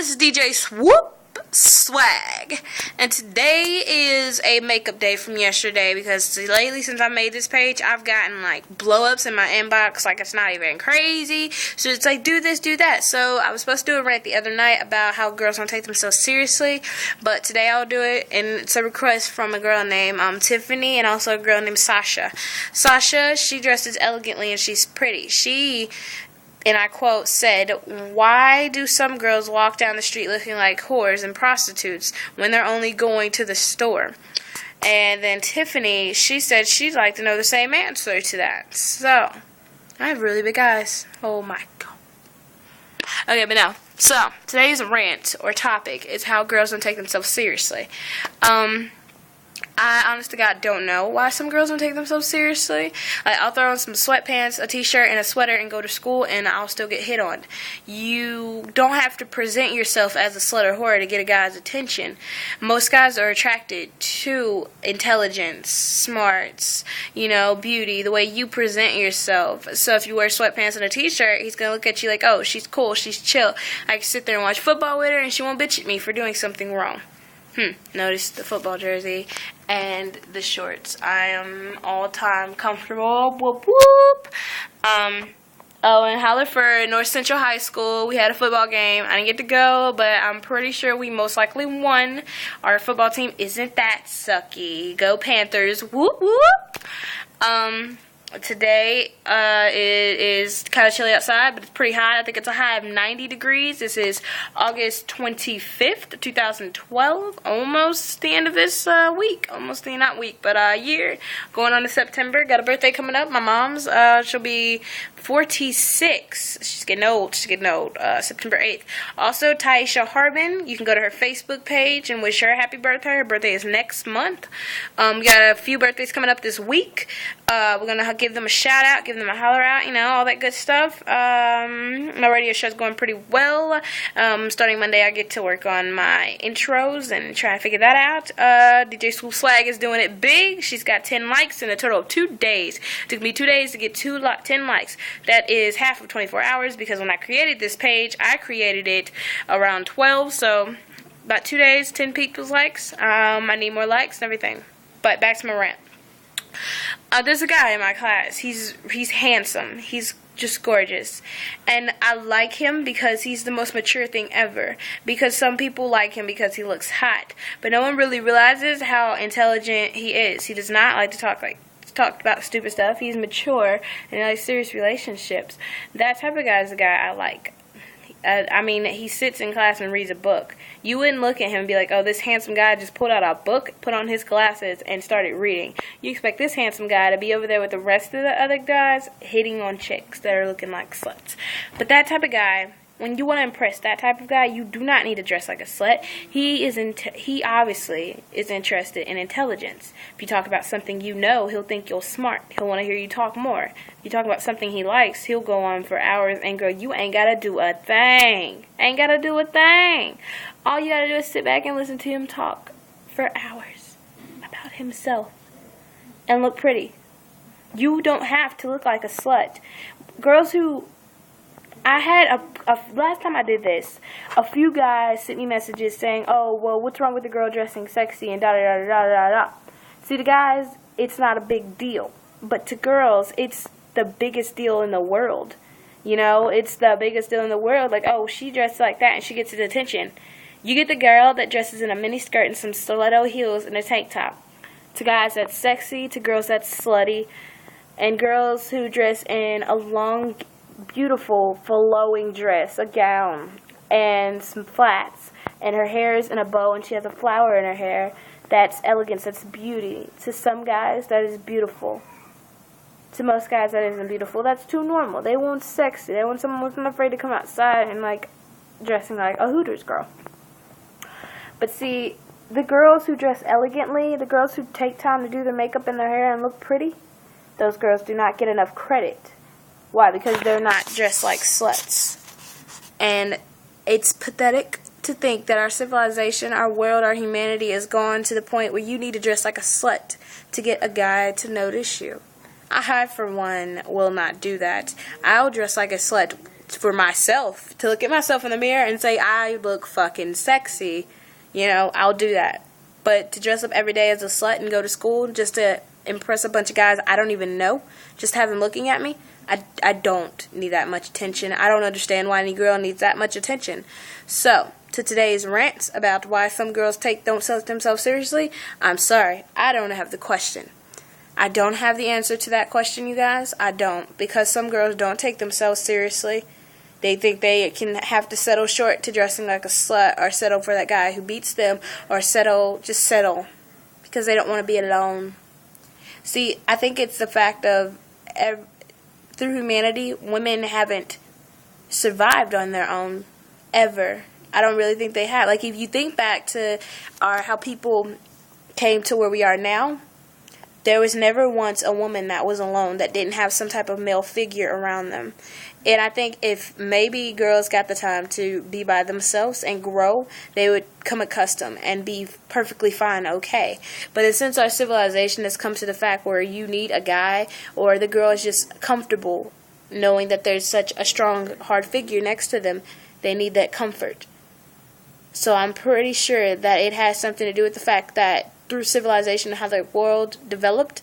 This is DJ Swoop Swag, and today is a makeup day from yesterday because lately, since I made this page, I've gotten like blow-ups in my inbox like it's not even crazy. So it's like, do this, do that. So I was supposed to do a rant the other night about how girls don't take themselves seriously, but today I'll do it, and it's a request from a girl named Tiffany and also a girl named Sasha. Sasha, she dresses elegantly and she's pretty. She, and I quote, said, "Why do some girls walk down the street looking like whores and prostitutes when they're only going to the store?" And then Tiffany, she said she'd like to know the same answer to that. So, I have really big eyes. Oh my god. Okay, but no. So, today's rant or topic is how girls don't take themselves seriously. I, honest to God, don't know why some girls don't take themselves seriously. Like, I'll throw on some sweatpants, a t-shirt, and a sweater and go to school, and I'll still get hit on. You don't have to present yourself as a slut or whore to get a guy's attention. Most guys are attracted to intelligence, smarts, beauty, the way you present yourself. So if you wear sweatpants and a t-shirt, he's going to look at you like, oh, she's cool, she's chill. I can sit there and watch football with her, and she won't bitch at me for doing something wrong. Notice the football jersey and the shorts. I am all-time comfortable. Whoop, whoop. In Halliford, North Central High School, we had a football game. I didn't get to go, but I'm pretty sure we most likely won. Our football team isn't that sucky. Go Panthers. Whoop, whoop. Today, it is kind of chilly outside, but it's pretty hot. I think it's a high of 90 degrees. This is August 25th, 2012. Almost the end of this week. Almost the, not week, but year. Going on to September. Got a birthday coming up. My mom's, she'll be 46. She's getting old. September 8th. Also, Taisha Harbin. You can go to her Facebook page and wish her a happy birthday. Her birthday is next month. We got a few birthdays coming up this week. We're going to give them a shout out, give them a holler out, all that good stuff. My radio show's going pretty well. Starting Monday, I get to work on my intros and try to figure that out. DJ Swoop Swag is doing it big. She's got 10 likes in a total of 2 days. It took me 2 days to get 10 likes. That is half of 24 hours because when I created this page, I created it around 12, so about 2 days, 10 people's likes. I need more likes and everything. But back to my rant. There's a guy in my class. He's handsome. He's just gorgeous. And I like him because he's the most mature thing ever. Because some people like him because he looks hot. But no one really realizes how intelligent he is. He does not like to talk about stupid stuff. He's mature and he likes serious relationships. That type of guy is the guy I like. He sits in class and reads a book. You wouldn't look at him and be like, oh, this handsome guy just pulled out a book, put on his glasses, and started reading. You expect this handsome guy to be over there with the rest of the other guys hitting on chicks that are looking like sluts. But that type of guy, when you want to impress that type of guy, you do not need to dress like a slut. He obviously is interested in intelligence. If you talk about something he'll think you're smart. He'll want to hear you talk more. If you talk about something he likes, he'll go on for hours and go, you ain't got to do a thing. Ain't got to do a thing. All you got to do is sit back and listen to him talk for hours about himself and look pretty. You don't have to look like a slut. Girls who... I had last time I did this, a few guys sent me messages saying, oh, well, what's wrong with the girl dressing sexy and da-da-da-da-da-da. See, the guys, it's not a big deal. But to girls, it's the biggest deal in the world. It's the biggest deal in the world. Like, oh, she dressed like that and she gets his attention. You get the girl that dresses in a mini skirt and some stiletto heels and a tank top. To guys, that's sexy. To girls, that's slutty. And girls who dress in a long, beautiful flowing dress, a gown, and some flats, and her hair is in a bow and she has a flower in her hair, that's elegance, that's beauty. To some guys, that is beautiful. To most guys, that isn't beautiful. That's too normal. They want sexy. They want someone who's not afraid to come outside and dressing like a Hooters girl. But see, the girls who dress elegantly, the girls who take time to do their makeup and their hair and look pretty, those girls do not get enough credit. Why? Because they're not dressed like sluts. And it's pathetic to think that our civilization, our world, our humanity has gone to the point where you need to dress like a slut to get a guy to notice you. I, for one, will not do that. I'll dress like a slut for myself, to look at myself in the mirror and say, I look fucking sexy, I'll do that. But to dress up every day as a slut and go to school just to impress a bunch of guys I don't even know, just have them looking at me, I don't need that much attention. I don't understand why any girl needs that much attention. So, to today's rants about why some girls don't take themselves seriously, I'm sorry, I don't have the question. I don't have the answer to that question, you guys. I don't. Because some girls don't take themselves seriously. They think they can have to settle short to dressing like a slut, or settle for that guy who beats them, or just settle because they don't want to be alone. See, I think it's the fact of through humanity, women haven't survived on their own ever. I don't really think they have. Like, if you think back to how people came to where we are now, there was never once a woman that was alone that didn't have some type of male figure around them. And I think if maybe girls got the time to be by themselves and grow, they would come accustomed and be perfectly fine, okay. But since our civilization has come to the fact where you need a guy, or the girl is just comfortable knowing that there's such a strong, hard figure next to them, they need that comfort. So I'm pretty sure that it has something to do with the fact that through civilization, how the world developed,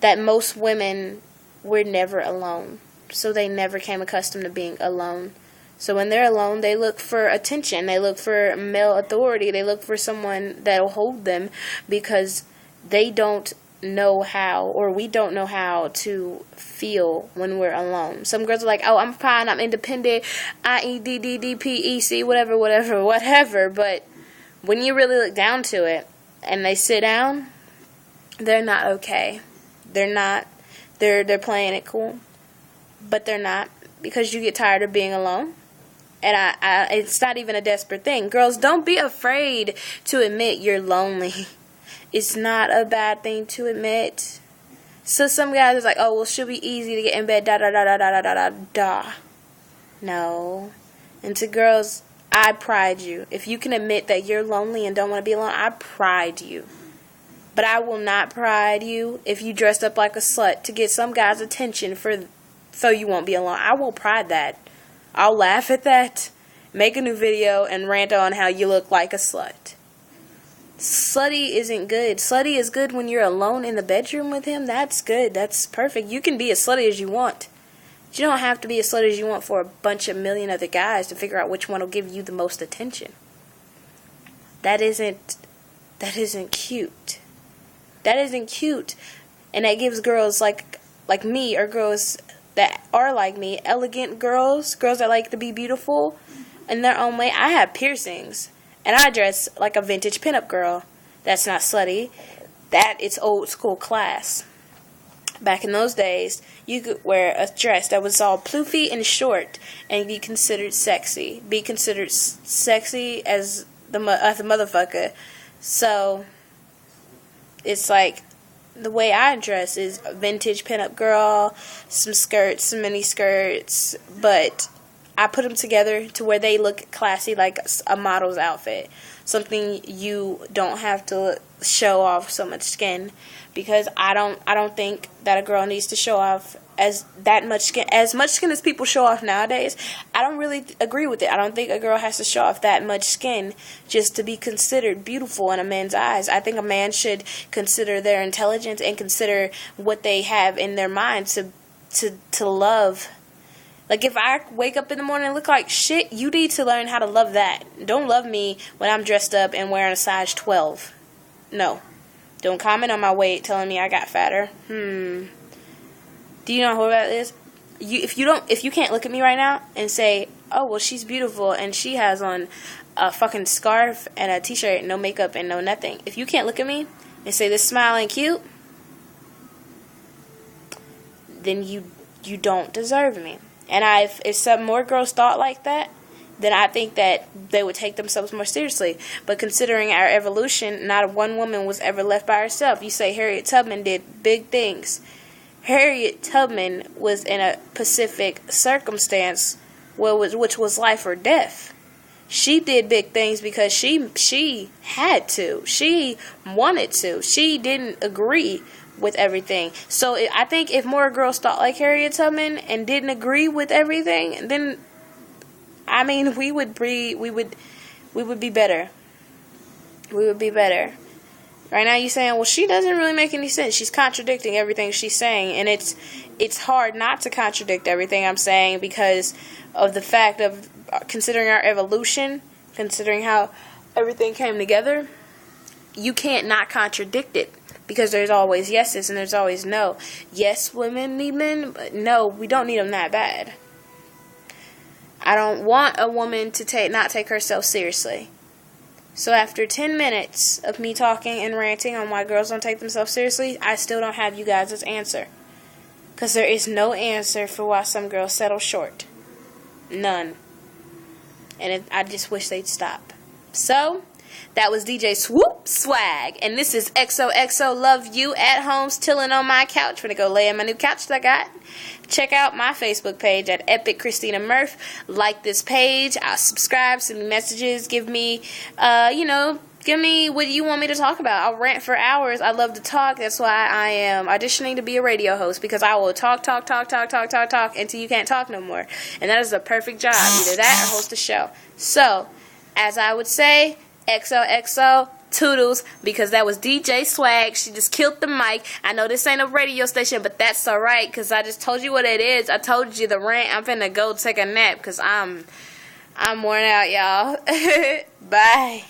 that most women were never alone. So they never came accustomed to being alone. So when they're alone, they look for attention. They look for male authority. They look for someone that will hold them, because they don't know how, or we don't know how to feel when we're alone. Some girls are like, oh, I'm fine, I'm independent, IEDDPEC, whatever. But when you really look down to it, and they sit down, they're not okay. They're playing it cool, but they're not, because you get tired of being alone. And it's not even a desperate thing. Girls, don't be afraid to admit you're lonely. It's not a bad thing to admit. So some guys are like, oh, well, she'll be easy to get in bed, da. No. And to girls, I pride you. If you can admit that you're lonely and don't want to be alone, I pride you. But I will not pride you if you dressed up like a slut to get some guy's attention so you won't be alone. I will pride that. I'll laugh at that, make a new video, and rant on how you look like a slut. Slutty isn't good. Slutty is good when you're alone in the bedroom with him. That's good. That's perfect. You can be as slutty as you want. You don't have to be as slutty as you want for a bunch of million other guys to figure out which one will give you the most attention. That isn't cute. That isn't cute. And that gives girls like me, or girls that are like me, elegant girls that like to be beautiful in their own way. I have piercings, and I dress like a vintage pinup girl. That's not slutty. That is old school class. Back in those days, you could wear a dress that was all ploofy and short and be considered sexy. Be considered sexy as the motherfucker. So, it's like, the way I dress is a vintage pinup girl, some skirts, some mini skirts, but I put them together to where they look classy, like a model's outfit. Something you don't have to show off so much skin, because I don't think that a girl needs to show off as much skin as people show off nowadays. I don't really agree with it. I don't think a girl has to show off that much skin just to be considered beautiful in a man's eyes. I think a man should consider their intelligence and consider what they have in their mind to love. Like, if I wake up in the morning and look like shit, you need to learn how to love that. Don't love me when I'm dressed up and wearing a size 12. No. Don't comment on my weight telling me I got fatter. Do you know who that is? If you can't look at me right now and say, oh, well, she's beautiful and she has on a fucking scarf and a t-shirt, no makeup and no nothing. If you can't look at me and say this smile ain't cute, then you don't deserve me. And if some more girls thought like that, then I think that they would take themselves more seriously. But considering our evolution, not one woman was ever left by herself. You say Harriet Tubman did big things. Harriet Tubman was in a specific circumstance which was life or death. She did big things because she had to. She wanted to. She didn't agree with everything. So I think if more girls thought like Harriet Tubman and didn't agree with everything, then I mean, we would be better. We would be better. Right now you're saying, well, she doesn't really make any sense. She's contradicting everything she's saying, and it's hard not to contradict everything I'm saying because of the fact of considering our evolution, considering how everything came together. You can't not contradict it because there's always yeses and there's always no. Yes, women need men, but no, we don't need them that bad. I don't want a woman to not take herself seriously. So after 10 minutes of me talking and ranting on why girls don't take themselves seriously, I still don't have you guys' answer. Because there is no answer for why some girls settle short. None. And I just wish they'd stop. So, that was DJ Swoop Swag. And this is XOXO Love You at home, chilling on my couch. Gonna go lay on my new couch that I got. Check out my Facebook page at Epic Christina Murph. Like this page. I'll subscribe, send me messages, give me what you want me to talk about. I'll rant for hours. I love to talk. That's why I am auditioning to be a radio host, because I will talk until you can't talk no more. And that is the perfect job. Either that or host a show. So, as I would say, XOXO Toodles, because that was DJ Swag. She just killed the mic. I know this ain't a radio station, but that's alright, because I just told you what it is. I told you the rant. I'm finna go take a nap, because I'm worn out, y'all. Bye.